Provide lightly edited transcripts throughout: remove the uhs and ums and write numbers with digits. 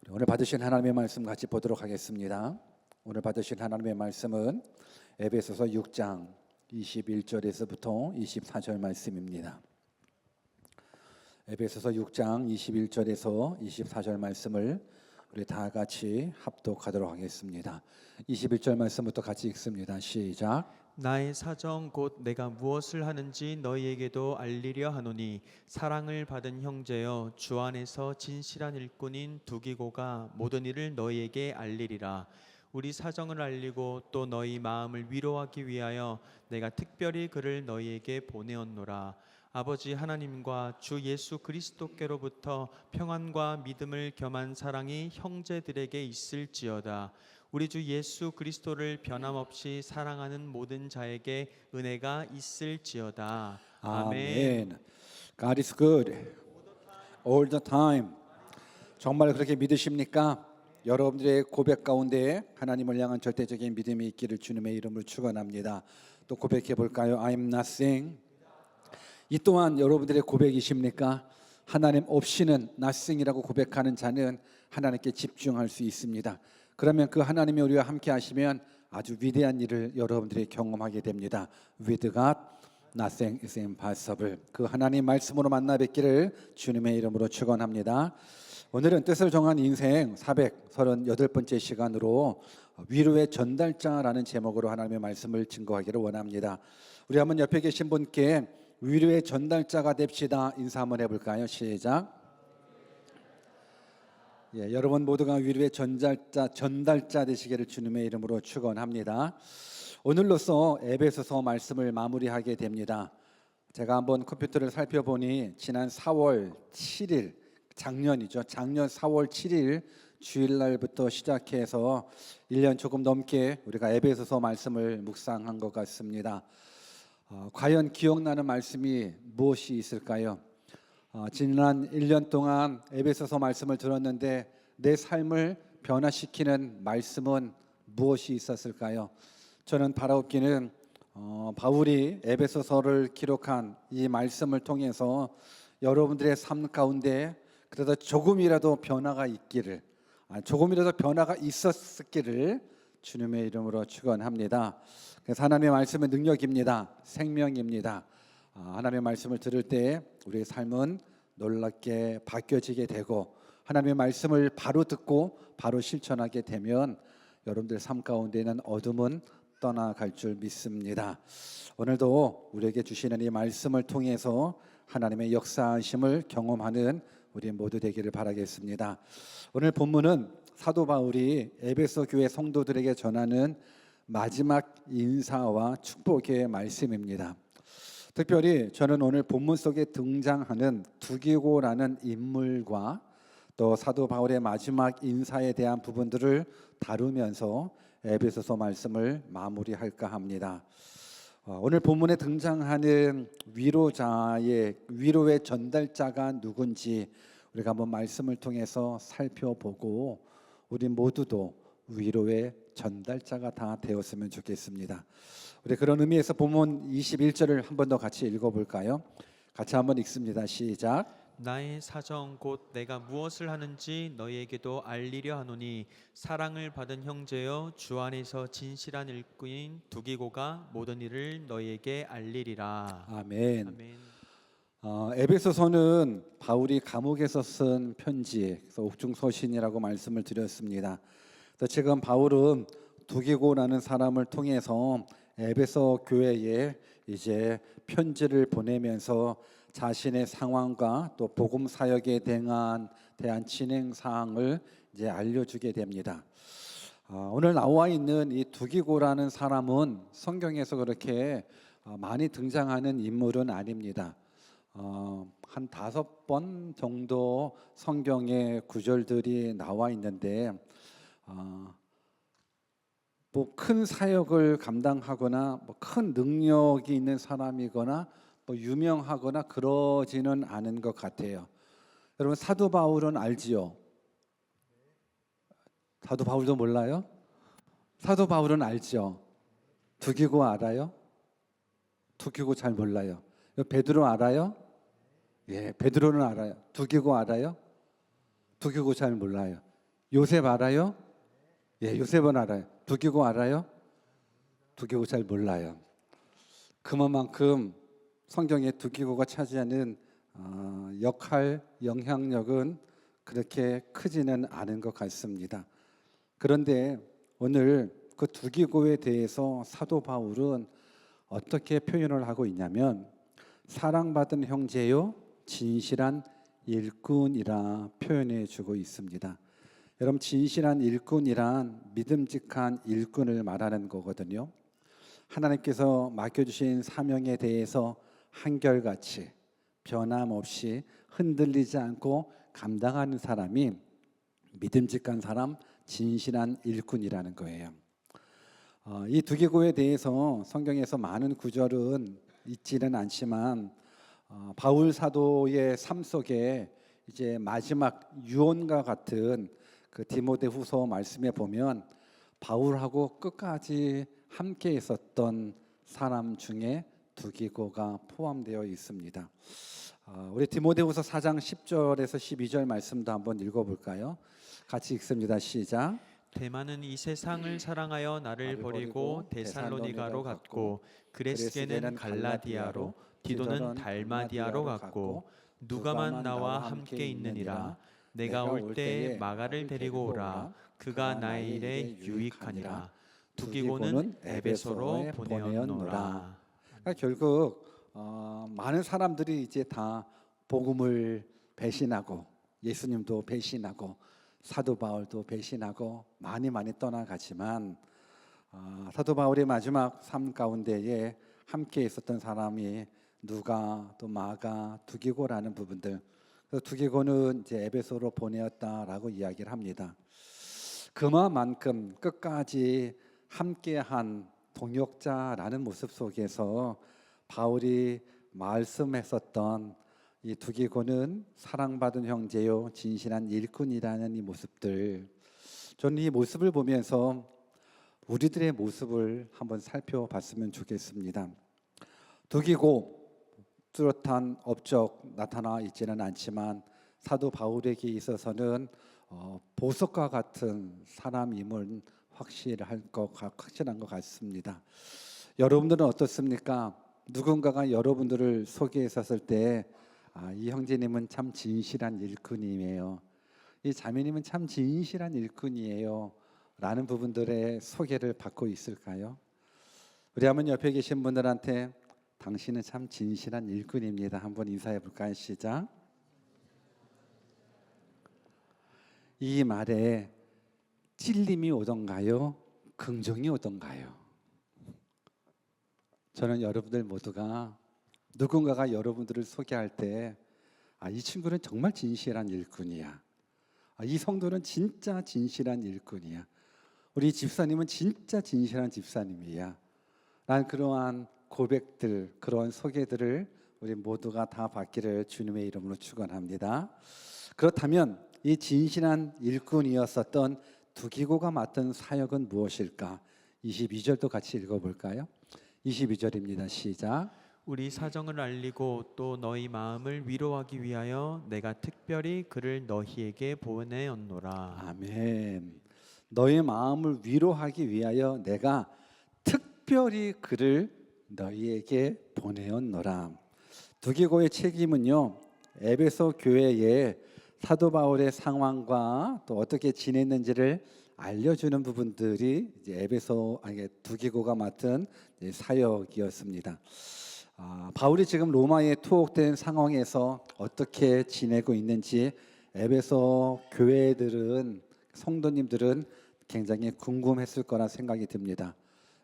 오늘 받으신 하나님의 말씀 같이 보도록 하겠습니다. 오늘 받으신 하나님의 말씀은 에베소서 6장 21절에서부터 24절 말씀입니다. 에베소서 6장 21절에서 24절 말씀을 우리 다 같이 합독하도록 하겠습니다. 21절 말씀부터 같이 읽습니다. 시작. 나의 사정 곧 내가 무엇을 하는지 너희에게도 알리려 하노니 사랑을 받은 형제여 주 안에서 진실한 일꾼인 두기고가 모든 일을 너희에게 알리리라. 우리 사정을 알리고 또 너희 마음을 위로하기 위하여 내가 특별히 그를 너희에게 보내었노라. 아버지 하나님과 주 예수 그리스도께로부터 평안과 믿음을 겸한 사랑이 형제들에게 있을지어다. 우리 주 예수 그리스도를 변함없이 사랑하는 모든 자에게 은혜가 있을지어다. 아멘. God is good all the time. 정말 그렇게 믿으십니까? 여러분들의 고백 가운데 하나님을 향한 절대적인 믿음이 있기를 주님의 이름으로 축원합니다. 또 고백해 볼까요? I'm nothing. 이 또한 여러분들의 고백이십니까? 하나님 없이는 nothing이라고 고백하는 자는 하나님께 집중할 수 있습니다. 그러면 그 하나님이 우리와 함께 하시면 아주 위대한 일을 여러분들이 경험하게 됩니다. With God, nothing is impossible. 그 하나님 말씀으로 만나 뵙기를 주님의 이름으로 축원합니다. 오늘은 뜻을 정한 인생 438번째 시간으로 위로의 전달자라는 제목으로 하나님의 말씀을 증거하기를 원합니다. 우리 한번 옆에 계신 분께 위로의 전달자가 됩시다. 인사 한번 해볼까요? 시작. 여러분 모두가 위로의 전달자 되시기를 주님의 이름으로 축원합니다. 오늘로써 에베소서 말씀을 마무리하게 됩니다. 제가 한번 컴퓨터를 살펴보니 지난 4월 7일 작년이죠. 작년 4월 7일 주일날부터 시작해서 1년 조금 넘게 우리가 에베소서 말씀을 묵상한 것 같습니다. 과연 기억나는 말씀이 무엇이 있을까요? 지난 1년 동안 에베소서 말씀을 들었는데 내 삶을 변화시키는 말씀은 무엇이 있었을까요? 저는 바라옵기는 바울이 에베소서를 기록한 이 말씀을 통해서 여러분들의 삶 가운데 그래도 조금이라도 변화가 있기를, 조금이라도 변화가 있었기를 주님의 이름으로 축원합니다. 그래서 하나님의 말씀은 능력입니다. 생명입니다. 하나님의 말씀을 들을 때 우리의 삶은 놀랍게 바뀌어지게 되고 하나님의 말씀을 바로 듣고 바로 실천하게 되면 여러분들 삶 가운데는 어둠은 떠나갈 줄 믿습니다. 오늘도 우리에게 주시는 이 말씀을 통해서 하나님의 역사하심을 경험하는 우리 모두 되기를 바라겠습니다. 오늘 본문은 사도 바울이 에베소 교회 성도들에게 전하는 마지막 인사와 축복의 말씀입니다. 특별히 저는 오늘 본문 속에 등장하는 두기고라는 인물과 또 사도 바울의 마지막 인사에 대한 부분들을 다루면서 에베소서 말씀을 마무리할까 합니다. 오늘 본문에 등장하는 위로의 전달자가 누군지 우리가 한번 말씀을 통해서 살펴보고 우리 모두도 위로의 전달자가 다 되었으면 좋겠습니다. 우리 그런 의미에서 본문 21절을 한 번 더 같이 읽어볼까요? 같이 한번 읽습니다. 시작. 나의 사정 곧 내가 무엇을 하는지 너희에게도 알리려 하노니 사랑을 받은 형제여 주 안에서 진실한 일꾼인 두기고가 모든 일을 너희에게 알리리라. 아멘. 아멘. 에베소서는 바울이 감옥에서 쓴 편지, 그래서 옥중서신이라고 말씀을 드렸습니다. 그래서 지금 바울은 두기고라는 사람을 통해서 에베소 교회에 이제 편지를 보내면서 자신의 상황과 또 복음 사역에 대한 진행 사항을 이제 알려주게 됩니다. 오늘 나와 있는 이 두기고라는 사람은 성경에서 그렇게 많이 등장하는 인물은 아닙니다. 한 5번 정도 성경의 구절들이 나와 있는데 뭐 큰 사역을 감당하거나 뭐 큰 능력이 있는 사람이거나 뭐 유명하거나 그러지는 않은 것 같아요. 여러분 사도 바울은 알지요? 사도 바울도 몰라요? 사도 바울은 알죠? 두기고 알아요? 두기고 잘 몰라요. 베드로 알아요? 예, 베드로는 알아요. 두기고 알아요? 두기고 잘 몰라요. 요셉 알아요? 예, 요셉은 알아요. 두기고 알아요? 두기고 잘 몰라요. 그만큼 성경에 두기고가 차지하는 역할, 영향력은 그렇게 크지는 않은 것 같습니다. 그런데 오늘 그 두기고에 대해서 사도 바울은 어떻게 표현을 하고 있냐면 사랑받은 형제요 진실한 일꾼이라 표현해 주고 있습니다. 여러분 진실한 일꾼이란 믿음직한 일꾼을 말하는 거거든요. 하나님께서 맡겨주신 사명에 대해서 한결같이 변함없이 흔들리지 않고 감당하는 사람이 믿음직한 사람, 진실한 일꾼이라는 거예요. 이 두기고에 대해서 성경에서 많은 구절은 있지는 않지만 바울 사도의 삶 속에 이제 마지막 유언과 같은 그 디모데후서 말씀에 보면 바울하고 끝까지 함께 있었던 사람 중에 두기고가 포함되어 있습니다. 우리 디모데후서 4장 10절에서 12절 말씀도 한번 읽어볼까요? 같이 읽습니다. 시작. 대만은 이 세상을 사랑하여 나를 버리고 데살로니가로 갔고 그레스게는 갈라디아로 디도는 달마디아로 갔고 누가만 나와 함께 있느니라. 내가 올 때에 마가를 데리고 오라. 그가 나의 일에 유익하니라. 두기고는 에베소로 보내었노라. 그러니까 결국 많은 사람들이 이제 다 복음을 배신하고 예수님도 배신하고 사도 바울도 배신하고 많이 떠나가지만 사도 바울의 마지막 삶 가운데에 함께 있었던 사람이 누가 또 마가 두기고라는 부분들. 그래서 두기고는 이제 에베소로 보내었다라고 이야기를 합니다. 그만큼 끝까지 함께한 동역자라는 모습 속에서 바울이 말씀했었던 이 두기고는 사랑받은 형제요 진실한 일꾼이라는 이 모습들, 저는 이 모습을 보면서 우리들의 모습을 한번 살펴봤으면 좋겠습니다. 두기고 뚜렷한 업적 나타나 있지는 않지만 사도 바울에게 있어서는 보석과 같은 사람임은 확실한 것 같습니다. 여러분들은 어떻습니까? 누군가가 여러분들을 소개했었을 때 이 형제님은 참 진실한 일꾼이에요. 이 자매님은 참 진실한 일꾼이에요. 라는 부분들의 소개를 받고 있을까요? 우리 한번 옆에 계신 분들한테 당신은 참 진실한 일꾼입니다. 한번 인사해 볼까요? 시작. 이 말에 찔림이 오던가요? 긍정이 오던가요? 저는 여러분들 모두가 누군가가 여러분들을 소개할 때 이 친구는 정말 진실한 일꾼이야. 이 성도는 진짜 진실한 일꾼이야. 우리 집사님은 진짜 진실한 집사님이야. 라는 그러한 고백들, 그런 소개들을 우리 모두가 다 받기를 주님의 이름으로 축원합니다. 그렇다면 이 진실한 일꾼이었었던 두기고가 맡은 사역은 무엇일까? 22절도 같이 읽어볼까요? 22절입니다. 시작. 우리 사정을 알리고 또 너희 마음을 위로하기 위하여 내가 특별히 그를 너희에게 보내었노라. 아멘. 너희 마음을 위로하기 위하여 내가 특별히 그를 너희에게 보내었노라. 두기고의 책임은요, 에베소 교회에 사도 바울의 상황과 또 어떻게 지냈는지를 알려주는 부분들이 이제 두기고가 맡은 사역이었습니다. 바울이 지금 로마에 투옥된 상황에서 어떻게 지내고 있는지 에베소 교회들은, 성도님들은 굉장히 궁금했을 거라 생각이 듭니다.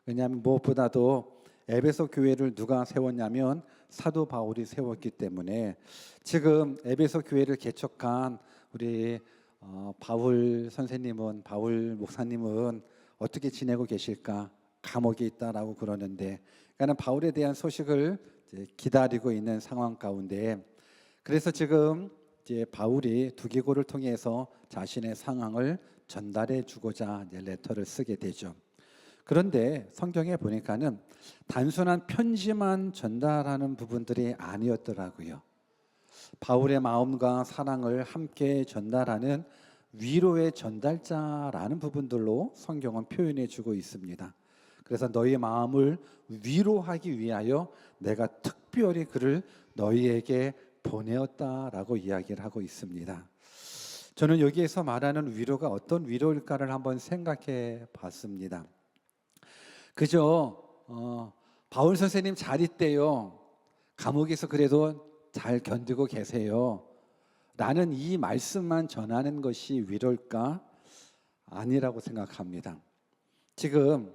왜냐하면 무엇보다도 에베소 교회를 누가 세웠냐면 사도 바울이 세웠기 때문에 지금 에베소 교회를 개척한 우리 바울 선생님은, 바울 목사님은 어떻게 지내고 계실까? 감옥에 있다라고 그러는데, 그러니까 바울에 대한 소식을 이제 기다리고 있는 상황 가운데, 그래서 지금 이제 바울이 두기고를 통해서 자신의 상황을 전달해 주고자 이제 레터를 쓰게 되죠. 그런데 성경에 보니까는 단순한 편지만 전달하는 부분들이 아니었더라고요. 바울의 마음과 사랑을 함께 전달하는 위로의 전달자라는 부분들로 성경은 표현해 주고 있습니다. 그래서 너희의 마음을 위로하기 위하여 내가 특별히 그를 너희에게 보내었다라고 이야기를 하고 있습니다. 저는 여기에서 말하는 위로가 어떤 위로일까를 한번 생각해 봤습니다. 그저 바울 선생님 잘 있대요. 감옥에서 그래도 잘 견디고 계세요. 라는 이 말씀만 전하는 것이 위로일까? 아니라고 생각합니다. 지금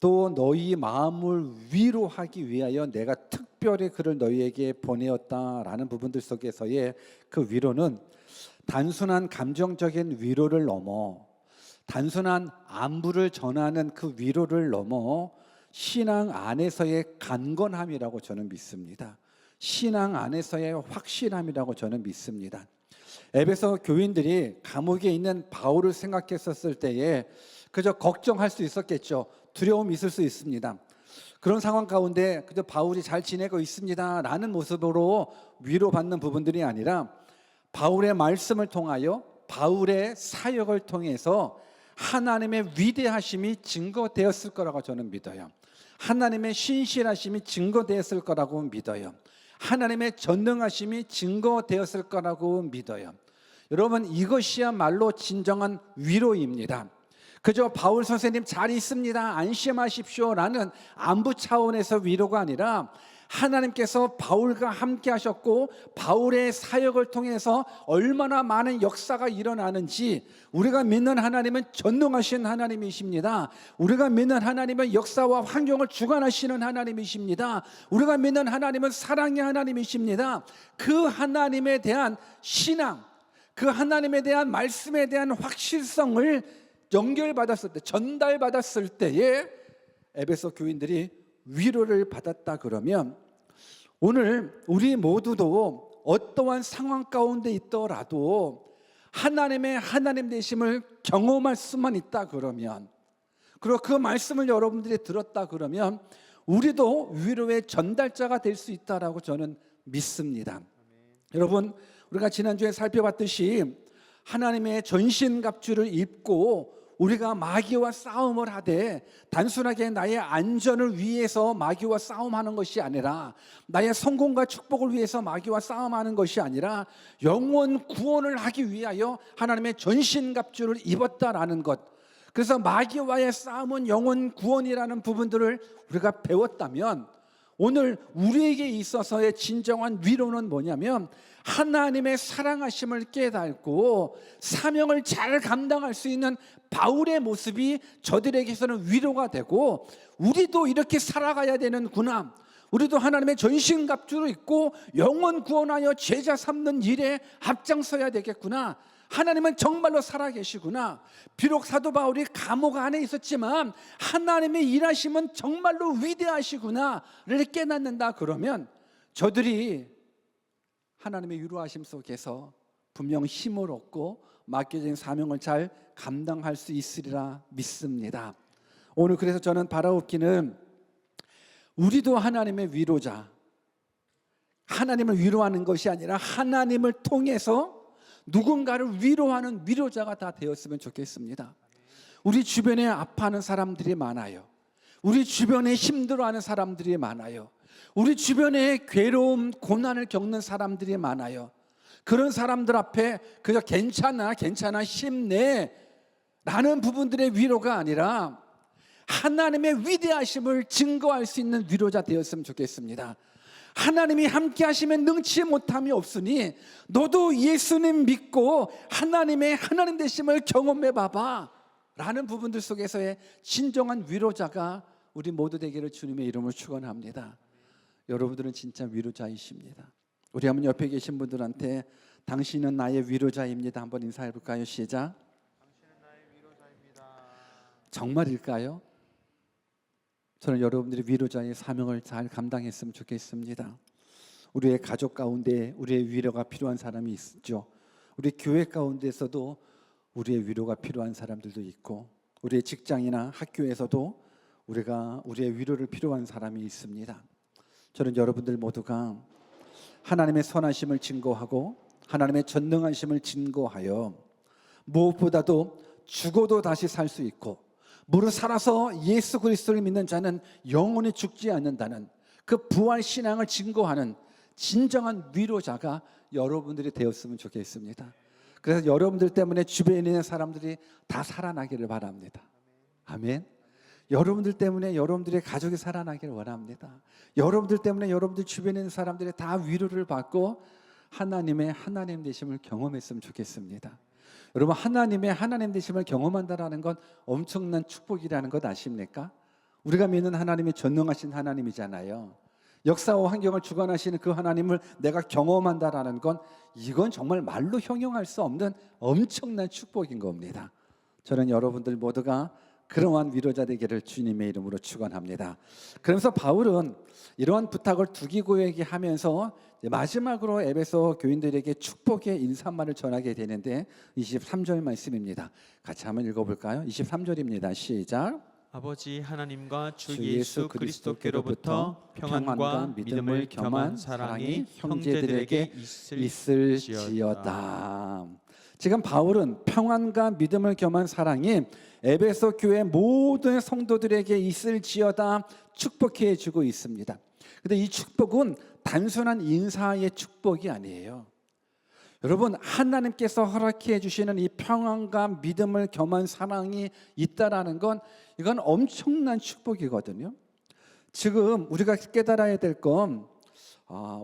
또 너희 마음을 위로하기 위하여 내가 특별히 그를 너희에게 보내었다라는 부분들 속에서의 그 위로는 단순한 감정적인 위로를 넘어 단순한 안부를 전하는 그 위로를 넘어 신앙 안에서의 강건함이라고 저는 믿습니다. 신앙 안에서의 확실함이라고 저는 믿습니다. 에베소 교인들이 감옥에 있는 바울을 생각했었을 때에 그저 걱정할 수 있었겠죠. 두려움이 있을 수 있습니다. 그런 상황 가운데 그저 바울이 잘 지내고 있습니다 라는 모습으로 위로받는 부분들이 아니라 바울의 말씀을 통하여 바울의 사역을 통해서 하나님의 위대하심이 증거되었을 거라고 저는 믿어요. 하나님의 신실하심이 증거되었을 거라고 믿어요. 하나님의 전능하심이 증거되었을 거라고 믿어요. 여러분, 이것이야말로 진정한 위로입니다. 그저 바울 선생님 잘 있습니다, 안심하십시오 라는 안부 차원에서 위로가 아니라 하나님께서 바울과 함께 하셨고 바울의 사역을 통해서 얼마나 많은 역사가 일어나는지, 우리가 믿는 하나님은 전능하신 하나님이십니다. 우리가 믿는 하나님은 역사와 환경을 주관하시는 하나님이십니다. 우리가 믿는 하나님은 사랑의 하나님이십니다. 그 하나님에 대한 신앙, 그 하나님에 대한 말씀에 대한 확실성을 연결받았을 때, 전달받았을 때에 에베소 교인들이 위로를 받았다 그러면 오늘 우리 모두도 어떠한 상황 가운데 있더라도 하나님의 하나님 되심을 경험할 수만 있다 그러면, 그리고 그 말씀을 여러분들이 들었다 그러면 우리도 위로의 전달자가 될 수 있다라고 저는 믿습니다. 여러분, 우리가 지난주에 살펴봤듯이 하나님의 전신갑주를 입고 우리가 마귀와 싸움을 하되 단순하게 나의 안전을 위해서 마귀와 싸움하는 것이 아니라, 나의 성공과 축복을 위해서 마귀와 싸움하는 것이 아니라 영원 구원을 하기 위하여 하나님의 전신갑주를 입었다라는 것. 그래서 마귀와의 싸움은 영원 구원이라는 부분들을 우리가 배웠다면, 오늘 우리에게 있어서의 진정한 위로는 뭐냐면 하나님의 사랑하심을 깨닫고 사명을 잘 감당할 수 있는 바울의 모습이 저들에게서는 위로가 되고, 우리도 이렇게 살아가야 되는구나, 우리도 하나님의 전신갑주를 입고 영원 구원하여 제자 삼는 일에 앞장서야 되겠구나, 하나님은 정말로 살아계시구나, 비록 사도 바울이 감옥 안에 있었지만 하나님의 일하심은 정말로 위대하시구나를 깨닫는다 그러면 저들이 하나님의 위로하심 속에서 분명 힘을 얻고 맡겨진 사명을 잘 감당할 수 있으리라 믿습니다. 오늘 그래서 저는 바라옵기는 우리도 하나님의 위로자, 하나님을 위로하는 것이 아니라 하나님을 통해서 누군가를 위로하는 위로자가 다 되었으면 좋겠습니다. 우리 주변에 아파하는 사람들이 많아요. 우리 주변에 힘들어하는 사람들이 많아요. 우리 주변에 괴로움, 고난을 겪는 사람들이 많아요. 그런 사람들 앞에 그저 괜찮아 힘내 라는 부분들의 위로가 아니라 하나님의 위대하심을 증거할 수 있는 위로자 되었으면 좋겠습니다. 하나님이 함께 하시면 능치 못함이 없으니 너도 예수님 믿고 하나님의 하나님 되심을 경험해 봐봐 라는 부분들 속에서의 진정한 위로자가 우리 모두 되기를 주님의 이름으로 축원합니다. 여러분들은 진짜 위로자이십니다. 우리 한번 옆에 계신 분들한테 당신은 나의 위로자입니다 한번 인사해 볼까요? 시작. 당신은 나의 위로자입니다. 정말일까요? 저는 여러분들이 위로자의 사명을 잘 감당했으면 좋겠습니다. 우리의 가족 가운데 우리의 위로가 필요한 사람이 있죠. 우리 교회 가운데서도 우리의 위로가 필요한 사람들도 있고, 우리의 직장이나 학교에서도 우리의 위로를 필요한 사람이 있습니다. 저는 여러분들 모두가 하나님의 선하심을 증거하고 하나님의 전능하심을 증거하여 무엇보다도 죽어도 다시 살 수 있고 무릇 살아서 예수 그리스도를 믿는 자는 영원히 죽지 않는다는 그 부활 신앙을 증거하는 진정한 위로자가 여러분들이 되었으면 좋겠습니다. 그래서 여러분들 때문에 주변에 있는 사람들이 다 살아나기를 바랍니다. 아멘. 여러분들 때문에 여러분들의 가족이 살아나기를 원합니다. 여러분들 때문에 여러분들 주변에 있는 사람들이 다 위로를 받고 하나님의 하나님 되심을 경험했으면 좋겠습니다. 여러분, 하나님의 하나님 되심을 경험한다는 건 엄청난 축복이라는 것 아십니까? 우리가 믿는 하나님이 전능하신 하나님이잖아요. 역사와 환경을 주관하시는 그 하나님을 내가 경험한다라는 건 이건 정말 말로 형용할 수 없는 엄청난 축복인 겁니다. 저는 여러분들 모두가 그러한 위로자 되기를 주님의 이름으로 축원합니다. 그러면서 바울은 이러한 부탁을 두기고에게 하면서 마지막으로 에베소 교인들에게 축복의 인사말을 전하게 되는데 23절 말씀입니다. 같이 한번 읽어볼까요? 23절입니다. 시작. 아버지 하나님과 주 예수 그리스도께로부터 평안과 믿음을 겸한 사랑이 형제들에게 있을지어다. 지금 바울은 평안과 믿음을 겸한 사랑이 에베소 교회 모든 성도들에게 있을지어다 축복해 주고 있습니다. 그런데 이 축복은 단순한 인사의 축복이 아니에요. 여러분, 하나님께서 허락해 주시는 이 평안과 믿음을 겸한 사랑이 있다라는 건 이건 엄청난 축복이거든요. 지금 우리가 깨달아야 될 건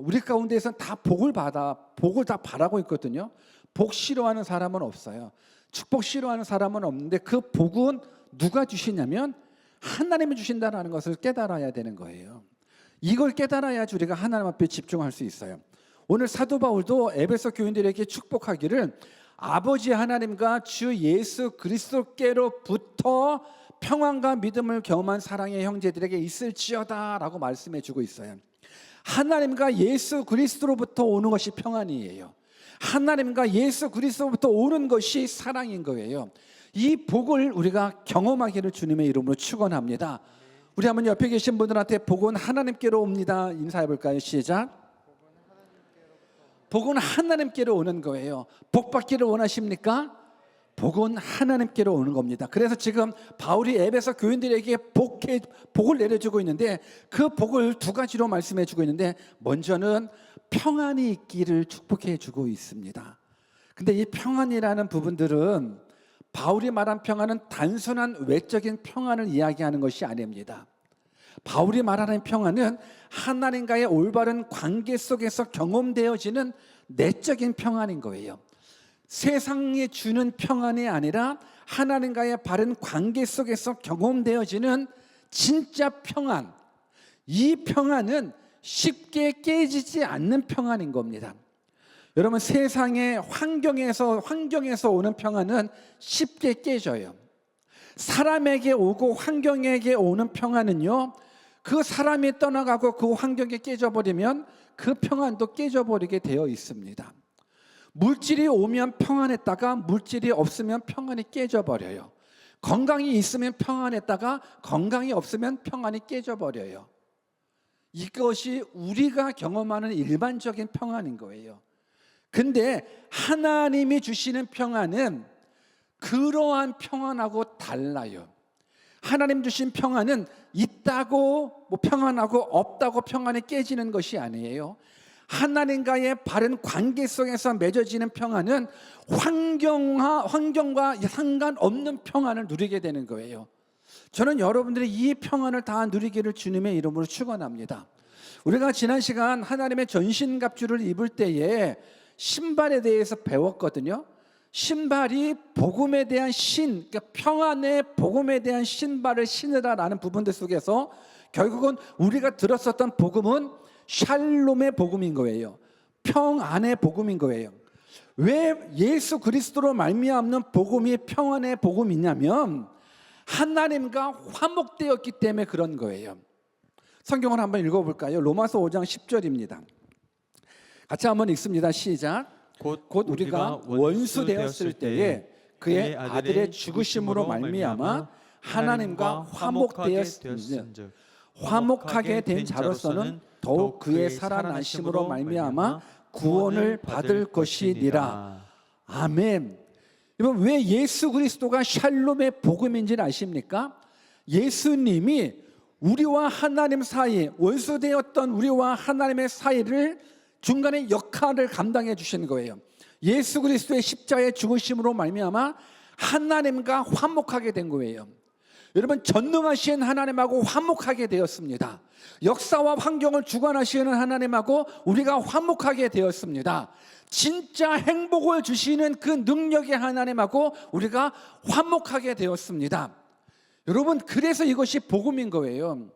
우리 가운데에서는 다 복을 다 바라고 있거든요. 복 싫어하는 사람은 없어요. 축복 싫어하는 사람은 없는데 그 복은 누가 주시냐면 하나님이 주신다는 것을 깨달아야 되는 거예요. 이걸 깨달아야지 우리가 하나님 앞에 집중할 수 있어요. 오늘 사도 바울도 에베소 교인들에게 축복하기를 아버지 하나님과 주 예수 그리스도께로부터 평안과 믿음을 겸한 사랑의 형제들에게 있을지어다라고 말씀해 주고 있어요. 하나님과 예수 그리스도로부터 오는 것이 평안이에요. 하나님과 예수 그리스도로부터 오는 것이 사랑인 거예요. 이 복을 우리가 경험하기를 주님의 이름으로 축원합니다. 우리 한번 옆에 계신 분들한테 복은 하나님께로 옵니다. 인사해 볼까요? 시작. 복은 하나님께로 오는 거예요. 복 받기를 원하십니까? 복은 하나님께로 오는 겁니다. 그래서 지금 바울이 에베소 교인들에게 복을 내려주고 있는데 그 복을 두 가지로 말씀해 주고 있는데 먼저는 평안이 있기를 축복해 주고 있습니다. 근데 이 평안이라는 부분들은 바울이 말한 평안은 단순한 외적인 평안을 이야기하는 것이 아닙니다. 바울이 말하는 평안은 하나님과의 올바른 관계 속에서 경험되어지는 내적인 평안인 거예요. 세상이 주는 평안이 아니라 하나님과의 바른 관계 속에서 경험되어지는 진짜 평안. 이 평안은 쉽게 깨지지 않는 평안인 겁니다. 여러분, 세상의 환경에서 오는 평안은 쉽게 깨져요. 사람에게 오고 환경에게 오는 평안은요, 그 사람이 떠나가고 그 환경이 깨져버리면 그 평안도 깨져버리게 되어 있습니다. 물질이 오면 평안했다가 물질이 없으면 평안이 깨져버려요. 건강이 있으면 평안했다가 건강이 없으면 평안이 깨져버려요. 이것이 우리가 경험하는 일반적인 평안인 거예요. 근데 하나님이 주시는 평안은 그러한 평안하고 달라요. 하나님 주신 평안은 있다고 평안하고 없다고 평안이 깨지는 것이 아니에요. 하나님과의 바른 관계 속에서 맺어지는 평안은 환경과 상관없는 평안을 누리게 되는 거예요. 저는 여러분들이 이 평안을 다 누리기를 주님의 이름으로 축원합니다. 우리가 지난 시간 하나님의 전신갑주를 입을 때에 신발에 대해서 배웠거든요. 신발이 복음에 대한 그러니까 평안의 복음에 대한 신발을 신으라라는 부분들 속에서 결국은 우리가 들었었던 복음은 샬롬의 복음인 거예요. 평안의 복음인 거예요. 왜 예수 그리스도로 말미암는 복음이 평안의 복음이냐면 하나님과 화목되었기 때문에 그런 거예요. 성경을 한번 읽어볼까요? 로마서 5장 10절입니다. 같이 한번 읽습니다. 시작. 곧 우리가 원수 되었을 때에 그의 아들의 죽으심으로 말미암아 하나님과 화목되었은즉 화목하게 된 자로서는 더욱 그의 살아나심으로 말미암아 구원을 받을 것이니라. 아멘. 여러분, 왜 예수 그리스도가 샬롬의 복음인지는 아십니까? 예수님이 우리와 하나님 사이, 원수되었던 우리와 하나님의 사이를 중간에 역할을 감당해 주시는 거예요. 예수 그리스도의 십자가의 죽으심으로 말미암아 하나님과 화목하게 된 거예요. 여러분, 전능하신 하나님하고 화목하게 되었습니다. 역사와 환경을 주관하시는 하나님하고 우리가 화목하게 되었습니다. 진짜 행복을 주시는 그 능력의 하나님하고 우리가 화목하게 되었습니다. 여러분, 그래서 이것이 복음인 거예요.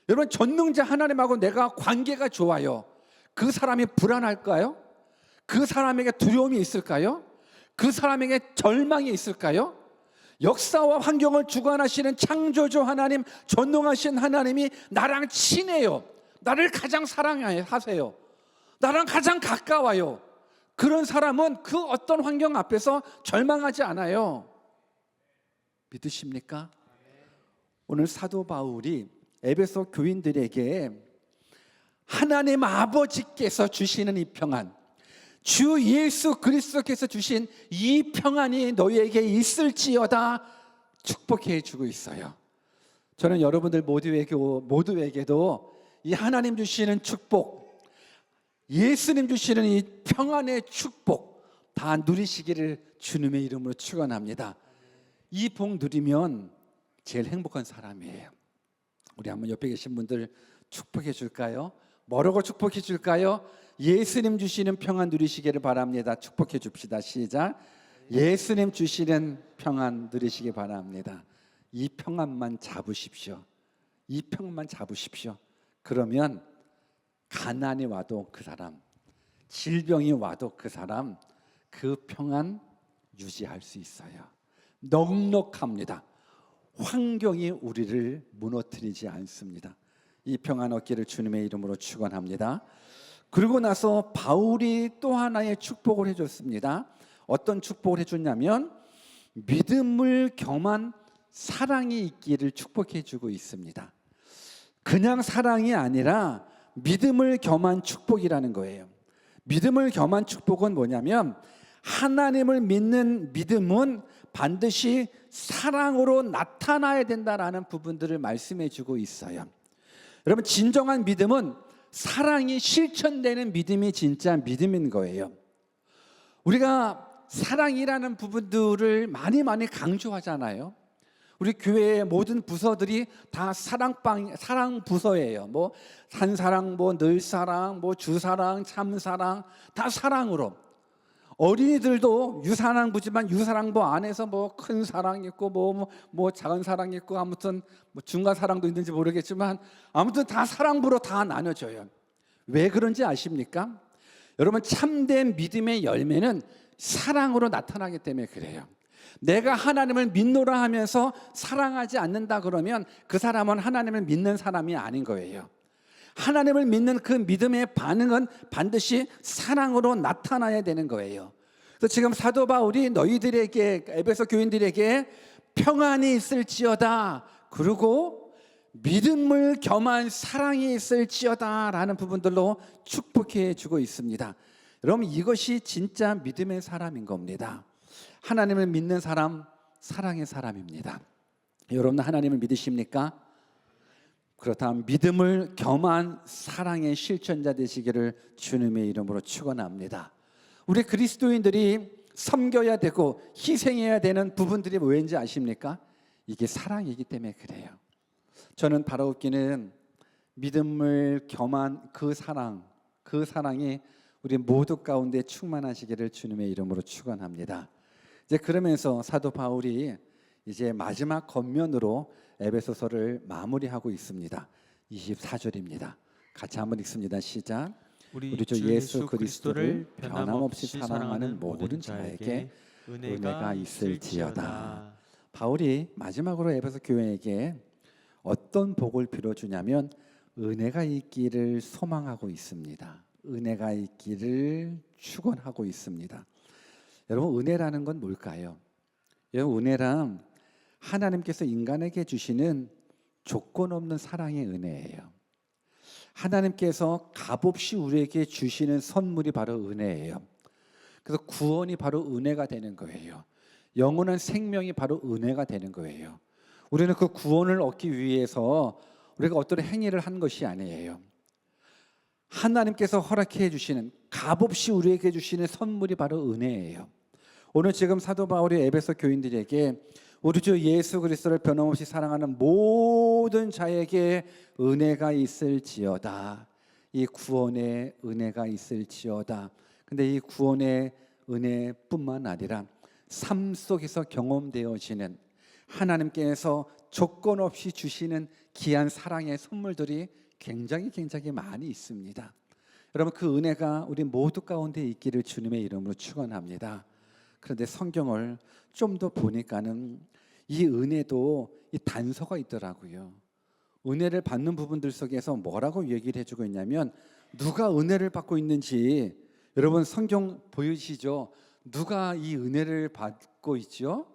여러분, 전능자 하나님하고 내가 관계가 좋아요. 그 사람이 불안할까요? 그 사람에게 두려움이 있을까요? 그 사람에게 절망이 있을까요? 역사와 환경을 주관하시는 창조주 하나님, 전능하신 하나님이 나랑 친해요. 나를 가장 사랑하세요. 나랑 가장 가까워요. 그런 사람은 그 어떤 환경 앞에서 절망하지 않아요. 믿으십니까? 오늘 사도 바울이 에베소 교인들에게 하나님 아버지께서 주시는 이 평안, 주 예수 그리스도께서 주신 이 평안이 너희에게 있을지어다 축복해 주고 있어요. 저는 여러분들 모두에게도 이 하나님 주시는 축복, 예수님 주시는 이 평안의 축복 다 누리시기를 주님의 이름으로 축원합니다. 이 복 누리면 제일 행복한 사람이에요. 우리 한번 옆에 계신 분들 축복해 줄까요? 뭐라고 축복해 줄까요? 예수님 주시는 평안 누리시기를 바랍니다. 축복해 줍시다. 시작. 예수님 주시는 평안 누리시기 바랍니다. 이 평안만 잡으십시오. 이 평안만 잡으십시오. 그러면 가난이 와도 그 사람, 질병이 와도 그 사람, 그 평안 유지할 수 있어요. 넉넉합니다. 환경이 우리를 무너뜨리지 않습니다. 이 평안 얻기를 주님의 이름으로 축원합니다. 그리고 나서 바울이 또 하나의 축복을 해줬습니다. 어떤 축복을 해줬냐면 믿음을 겸한 사랑이 있기를 축복해 주고 있습니다. 그냥 사랑이 아니라 믿음을 겸한 축복이라는 거예요. 믿음을 겸한 축복은 뭐냐면 하나님을 믿는 믿음은 반드시 사랑으로 나타나야 된다라는 부분들을 말씀해 주고 있어요. 여러분, 진정한 믿음은 사랑이 실천되는 믿음이 진짜 믿음인 거예요. 우리가 사랑이라는 부분들을 많이 강조하잖아요. 우리 교회의 모든 부서들이 다 사랑 부서예요. 뭐 산사랑, 뭐 늘사랑, 뭐 주사랑, 참사랑, 다 사랑으로. 어린이들도 유사랑부지만 유사랑부 안에서 뭐 큰 사랑 있고 뭐 작은 사랑 있고 아무튼 뭐 중간 사랑도 있는지 모르겠지만 아무튼 다 사랑부로 다 나눠져요. 왜 그런지 아십니까? 여러분, 참된 믿음의 열매는 사랑으로 나타나기 때문에 그래요. 내가 하나님을 믿노라 하면서 사랑하지 않는다 그러면 그 사람은 하나님을 믿는 사람이 아닌 거예요. 하나님을 믿는 그 믿음의 반응은 반드시 사랑으로 나타나야 되는 거예요. 그래서 지금 사도 바울이 너희들에게, 에베소 교인들에게 평안이 있을지어다, 그리고 믿음을 겸한 사랑이 있을지어다 라는 부분들로 축복해 주고 있습니다. 여러분, 이것이 진짜 믿음의 사람인 겁니다. 하나님을 믿는 사람, 사랑의 사람입니다. 여러분, 하나님을 믿으십니까? 그렇다면 믿음을 겸한 사랑의 실천자 되시기를 주님의 이름으로 축원합니다. 우리 그리스도인들이 섬겨야 되고 희생해야 되는 부분들이 뭐인지 아십니까? 이게 사랑이기 때문에 그래요. 저는 바라옵기는 믿음을 겸한 그 사랑이 우리 모두 가운데 충만하시기를 주님의 이름으로 축원합니다. 이제 그러면서 사도 바울이 이제 마지막 겉면으로 에베소서를 마무리하고 있습니다. 24절입니다. 같이 한번 읽습니다. 시작. 우리 주 예수 그리스도를 변함없이 사랑하는 모든 자에게 은혜가 있을지어다. 바울이 마지막으로 에베소 교회에게 어떤 복을 빌어주냐면 은혜가 있기를 소망하고 있습니다. 은혜가 있기를 축원하고 있습니다. 여러분, 은혜라는 건 뭘까요? 여러분, 은혜란 하나님께서 인간에게 주시는 조건 없는 사랑의 은혜예요. 하나님께서 값없이 우리에게 주시는 선물이 바로 은혜예요. 그래서 구원이 바로 은혜가 되는 거예요. 영원한 생명이 바로 은혜가 되는 거예요. 우리는 그 구원을 얻기 위해서 우리가 어떤 행위를 한 것이 아니에요. 하나님께서 허락해 주시는, 값없이 우리에게 주시는 선물이 바로 은혜예요. 오늘 지금 사도 바울이 에베소 교인들에게 우리 주 예수 그리스도를 변함없이 사랑하는 모든 자에게 은혜가 있을지어다. 이 구원의 은혜가 있을지어다. 근데 이 구원의 은혜뿐만 아니라 삶 속에서 경험되어지는 하나님께서 조건 없이 주시는 귀한 사랑의 선물들이 굉장히 많이 있습니다. 여러분, 그 은혜가 우리 모두 가운데 있기를 주님의 이름으로 축원합니다. 그런데 성경을 좀 더 보니까는 이 은혜도 이 단서가 있더라고요. 은혜를 받는 부분들 속에서 뭐라고 얘기를 해주고 있냐면, 누가 은혜를 받고 있는지 여러분 성경 보이시죠? 누가 이 은혜를 받고 있죠?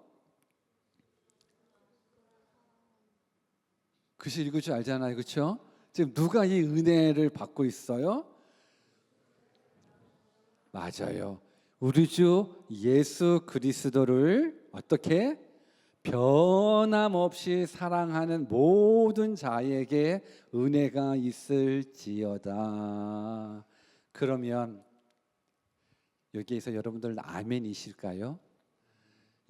글씨 읽을 줄 알잖아요, 그렇죠? 지금 누가 이 은혜를 받고 있어요? 맞아요. 우리 주 예수 그리스도를 어떻게 변함없이 사랑하는 모든 자에게 은혜가 있을지어다. 그러면 여기에서 여러분들 아멘이실까요?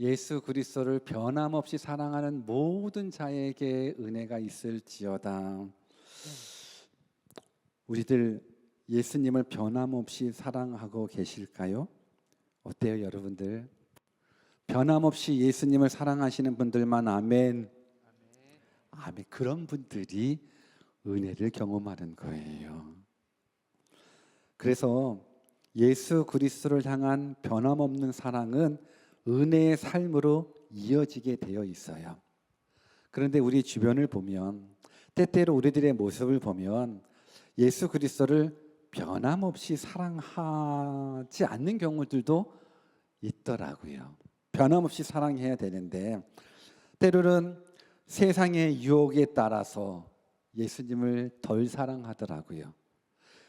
예수 그리스도를 변함없이 사랑하는 모든 자에게 은혜가 있을지어다. 우리들 예수님을 변함없이 사랑하고 계실까요? 어때요, 여러분들? 변함없이 예수님을 사랑하시는 분들만 아멘. 아멘. 그런 분들이 은혜를 경험하는 거예요. 그래서 예수 그리스도를 향한 변함없는 사랑은 은혜의 삶으로 이어지게 되어 있어요. 그런데 우리 주변을 보면, 때때로 우리들의 모습을 보면 예수 그리스도를 변함없이 사랑하지 않는 경우들도 있더라고요. 변함없이 사랑해야 되는데 때로는 세상의 유혹에 따라서 예수님을 덜 사랑하더라고요.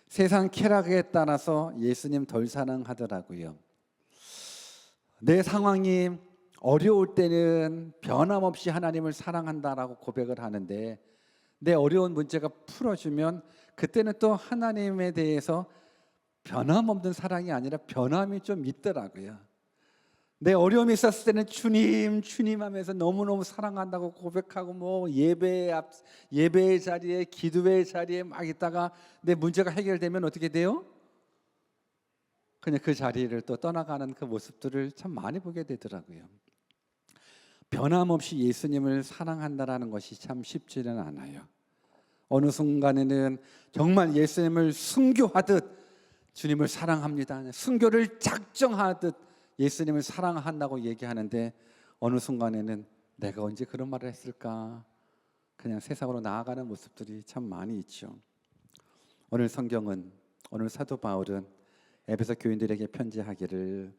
세상 쾌락에 따라서 예수님 덜 사랑하더라고요. 내 상황이 어려울 때는 변함없이 하나님을 사랑한다라고 고백을 하는데, 내 어려운 문제가 풀어주면 그때는 또 하나님에 대해서 변함없는 사랑이 아니라 변함이 좀 있더라고요. 내 어려움이 있었을 때는 주님 주님 하면서 너무너무 사랑한다고 고백하고 뭐 예배의 자리에, 기도의 자리에 막 있다가 내 문제가 해결되면 어떻게 돼요? 그냥 그 자리를 또 떠나가는 그 모습들을 참 많이 보게 되더라고요. 변함없이 예수님을 사랑한다라는 것이 참 쉽지는 않아요. 어느 순간에는 정말 예수님을 순교하듯 주님을 사랑합니다, 순교를 작정하듯 예수님을 사랑한다고 얘기하는데, 어느 순간에는 내가 언제 그런 말을 했을까, 그냥 세상으로 나아가는 모습들이 참 많이 있죠. 오늘 성경은, 오늘 사도 바울은 에베소 교인들에게 편지하기를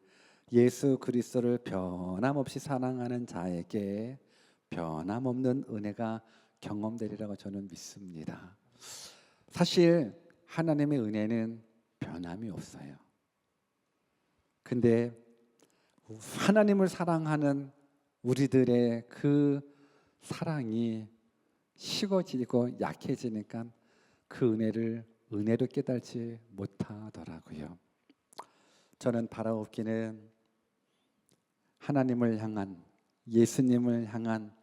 예수 그리스도를 변함없이 사랑하는 자에게 변함없는 은혜가 경험되리라고 저는 믿습니다. 사실 하나님의 은혜는 변함이 없어요. 근데 하나님을 사랑하는 우리들의 그 사랑이 식어지고 약해지니까 그 은혜를 은혜로 깨달지 못하더라고요. 저는 바라옵기는 하나님을 향한, 예수님을 향한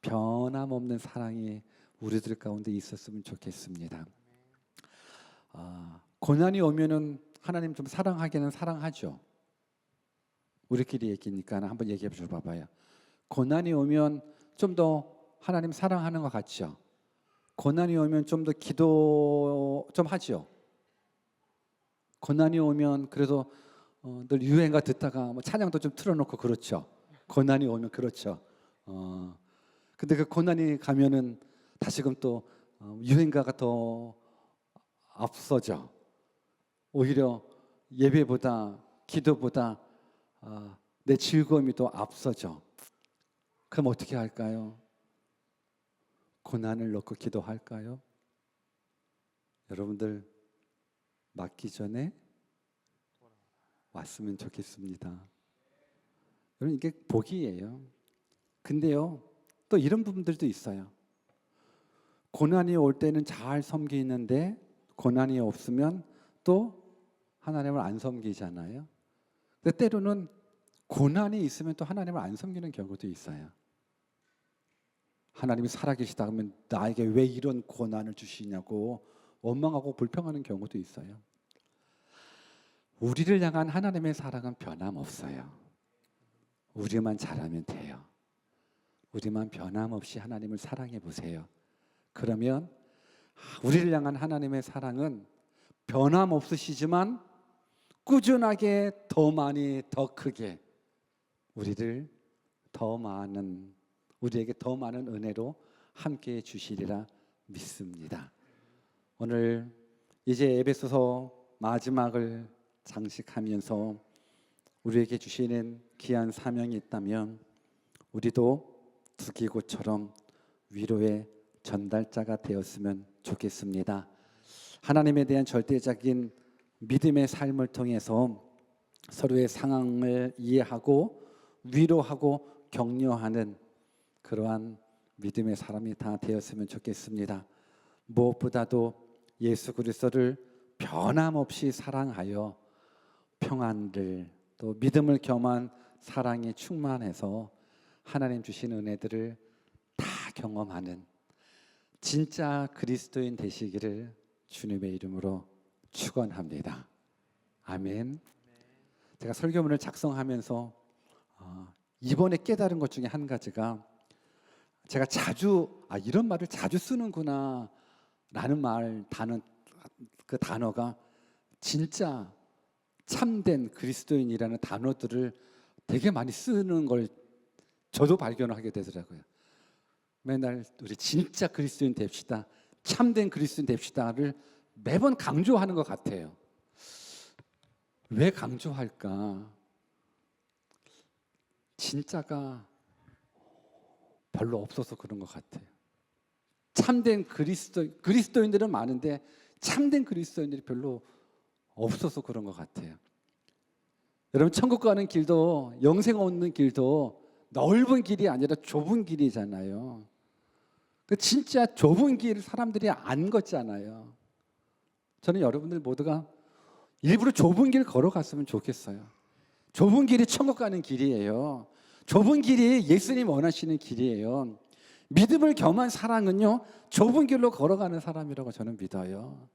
변함없는 사랑이 우리들 가운데 있었으면 좋겠습니다. 고난이 오면은 하나님 좀 사랑하기는 사랑하죠. 우리끼리 얘기니까 한번 얘기해 봐봐요. 고난이 오면 좀 더 하나님 사랑하는 것 같죠. 고난이 오면 좀 더 기도 좀 하죠. 고난이 오면 그래도 늘 유행가 듣다가 뭐 찬양도 좀 틀어놓고 그렇죠. 고난이 오면 그렇죠. 근데 그 고난이 가면은 다시금 또 유행가가 더 앞서죠. 오히려 예배보다, 기도보다 내 즐거움이 더 앞서죠. 그럼 어떻게 할까요? 고난을 놓고 기도할까요? 여러분들 맞기 전에 왔으면 좋겠습니다. 여러분 이게 복이에요. 근데요, 또 이런 부분들도 있어요. 고난이 올 때는 잘 섬기는데 고난이 없으면 또 하나님을 안 섬기잖아요. 근데 때로는 고난이 있으면 또 하나님을 안 섬기는 경우도 있어요. 하나님이 살아계시다 하면 나에게 왜 이런 고난을 주시냐고 원망하고 불평하는 경우도 있어요. 우리를 향한 하나님의 사랑은 변함없어요. 우리만 잘하면 돼요. 우리만 변함없이 하나님을 사랑해 보세요. 그러면 우리를 향한 하나님의 사랑은 변함없으시지만 꾸준하게 더 많이 더 크게 우리를 더 많은 우리에게 더 많은 은혜로 함께해 주시리라 믿습니다. 오늘 이제 에베소서 마지막을 장식하면서 우리에게 주시는 귀한 사명이 있다면 우리도 두기고처럼 위로의 전달자가 되었으면 좋겠습니다. 하나님에 대한 절대적인 믿음의 삶을 통해서 서로의 상황을 이해하고 위로하고 격려하는 그러한 믿음의 사람이 다 되었으면 좋겠습니다. 무엇보다도 예수 그리스도를 변함없이 사랑하여 평안을 또 믿음을 겸한 사랑에 충만해서 하나님 주신 은혜들을 다 경험하는 진짜 그리스도인 되시기를 주님의 이름으로 축원합니다. 아멘. 제가 설교문을 작성하면서 이번에 깨달은 것 중에 한 가지가 제가 자주 이런 말을 자주 쓰는구나 라는 그 단어가 진짜 참된 그리스도인이라는 단어들을 되게 많이 쓰는 걸 저도 발견하게 되더라고요. 맨날 우리 진짜 그리스도인 됩시다, 참된 그리스도인 됩시다를 매번 강조하는 것 같아요. 왜 강조할까? 진짜가 별로 없어서 그런 것 같아요. 참된 그리스도인들은 많은데 참된 그리스도인들이 별로 없어서 그런 것 같아요. 여러분 천국 가는 길도 영생 얻는 길도 넓은 길이 아니라 좁은 길이잖아요. 그 진짜 좁은 길 사람들이 안 걷잖아요. 저는 여러분들 모두가 일부러 좁은 길 걸어갔으면 좋겠어요. 좁은 길이 천국 가는 길이에요. 좁은 길이 예수님 원하시는 길이에요. 믿음을 겸한 사랑은요, 좁은 길로 걸어가는 사람이라고 저는 믿어요.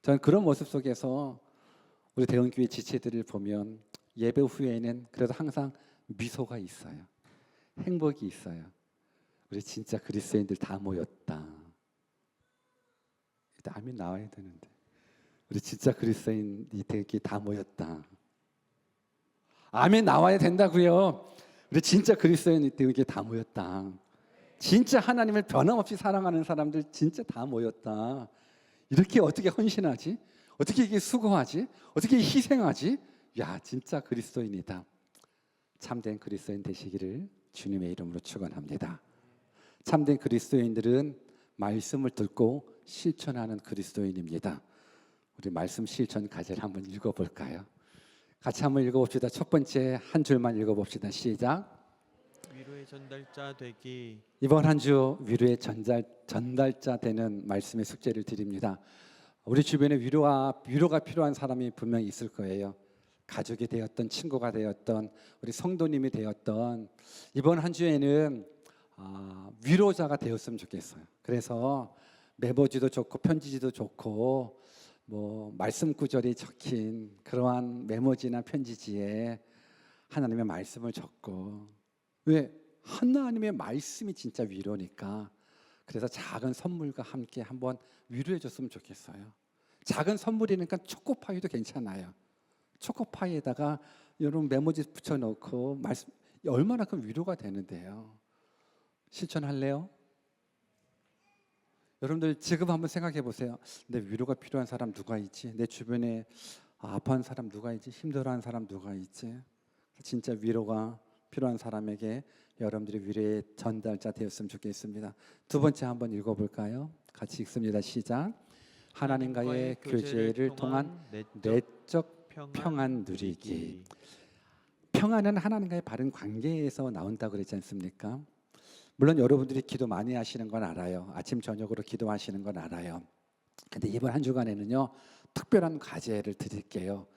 저는 그런 모습 속에서 우리 대원교회 지체들을 보면 예배 후에는 그래도 항상 미소가 있어요. 행복이 있어요. 우리 진짜 그리스도인들 다 모였다. 아멘 나와야 되는데. 우리 진짜 그리스도인이 되게 다 모였다. 아멘 나와야 된다고요. 우리 진짜 그리스도인이 되게 다 모였다. 진짜 하나님을 변함없이 사랑하는 사람들 진짜 다 모였다. 이렇게 어떻게 헌신하지? 어떻게 이게 수고하지? 어떻게 희생하지? 야, 진짜 그리스도인이다. 참된 그리스도인 되시기를 주님의 이름으로 축원합니다. 참된 그리스도인들은 말씀을 듣고 실천하는 그리스도인입니다. 우리 말씀 실천 과제를 한번 읽어볼까요? 같이 한번 읽어봅시다. 첫 번째 한 줄만 읽어봅시다. 시작. 위로의 전달자 되기. 이번 한 주 위로의 전달자 되는 말씀의 숙제를 드립니다. 우리 주변에 위로가 필요한 사람이 분명히 있을 거예요. 가족이 되었던 친구가 되었던 우리 성도님이 되었던 이번 한 주에는 위로자가 되었으면 좋겠어요. 그래서 메모지도 좋고 편지지도 좋고 뭐 말씀 구절이 적힌 그러한 메모지나 편지지에 하나님의 말씀을 적고 왜? 하나님의 말씀이 진짜 위로니까 그래서 작은 선물과 함께 한번 위로해 줬으면 좋겠어요. 작은 선물이니까 초코파이도 괜찮아요. 초코파이에다가 여러분 메모지 붙여놓고 말씀 얼마나 큰 위로가 되는데요. 실천할래요? 여러분들 지금 한번 생각해 보세요. 내 위로가 필요한 사람 누가 있지? 내 주변에 아파하는 사람 누가 있지? 힘들어하는 사람 누가 있지? 진짜 위로가 필요한 사람에게 여러분들이 위로의 전달자 되었으면 좋겠습니다. 두 번째 한번 읽어볼까요? 같이 읽습니다. 시작. 하나님과의 교제를 통한 내적 평안 누리기. 평안은 하나님과의 바른 관계에서 나온다고 그랬지 않습니까? 물론 여러분들이 기도 많이 하시는 건 알아요. 아침 저녁으로 기도하시는 건 알아요. 근데 이번 한 주간에는요, 특별한 과제를 드릴게요.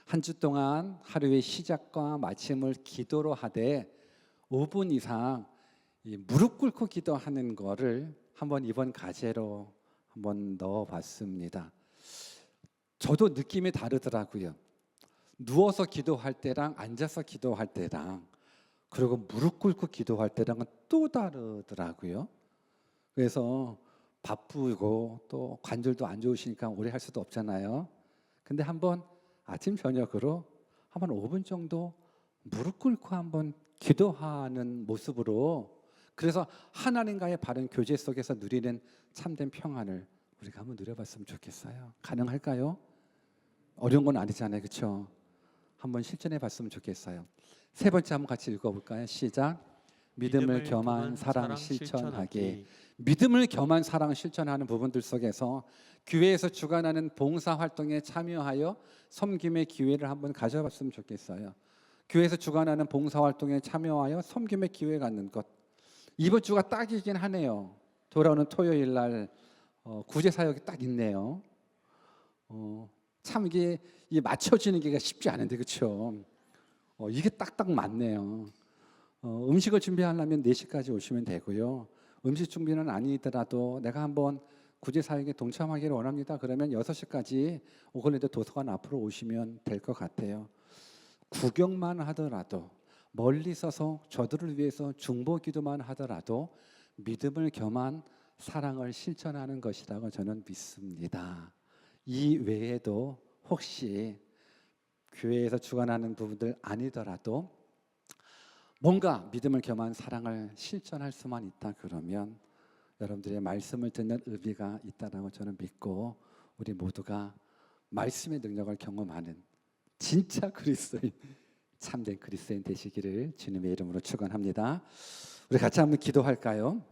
한 주 동안 하루의 시작과 마침을 기도로 하되 5분 이상 이 무릎 꿇고 기도하는 거를 한번 이번 과제로 한번 넣어봤습니다. 저도 느낌이 다르더라고요. 누워서 기도할 때랑 앉아서 기도할 때랑 그리고 무릎 꿇고 기도할 때랑은 또 다르더라고요. 그래서 바쁘고 또 관절도 안 좋으시니까 오래 할 수도 없잖아요. 근데 한번 아침 저녁으로 한번 5분 정도 무릎 꿇고 한번 기도하는 모습으로, 그래서 하나님과의 바른 교제 속에서 누리는 참된 평안을 우리가 한번 누려봤으면 좋겠어요. 가능할까요? 어려운 건 아니잖아요, 그렇죠? 한번 실천해 봤으면 좋겠어요. 세 번째 한번 같이 읽어볼까요? 시작. 믿음을 겸한 사랑 실천하기. 믿음을 겸한 사랑 실천하는 부분들 속에서 교회에서 주관하는 봉사 활동에 참여하여 섬김의 기회를 한번 가져봤으면 좋겠어요. 교회에서 주관하는 봉사 활동에 참여하여 섬김의 기회 갖는 것. 이번 주가 딱이긴 하네요. 돌아오는 토요일 날 구제 사역이 딱 있네요. 참 이게 맞춰지는 게 쉽지 않은데, 그렇죠? 이게 딱딱 맞네요. 음식을 준비하려면 4시까지 오시면 되고요. 음식 준비는 아니더라도 내가 한번 구제 사역에 동참하기를 원합니다. 그러면 6시까지 오클랜드 도서관 앞으로 오시면 될 것 같아요. 구경만 하더라도, 멀리 서서 저들을 위해서 중보기도만 하더라도 믿음을 겸한 사랑을 실천하는 것이라고 저는 믿습니다. 이 외에도 혹시 교회에서 주관하는 부분들 아니더라도 뭔가 믿음을 겸한 사랑을 실천할 수만 있다 그러면 여러분들의 말씀을 듣는 의미가 있다라고 저는 믿고, 우리 모두가 말씀의 능력을 경험하는 진짜 그리스도인, 참된 그리스도인 되시기를 주님의 이름으로 축원합니다. 우리 같이 한번 기도할까요?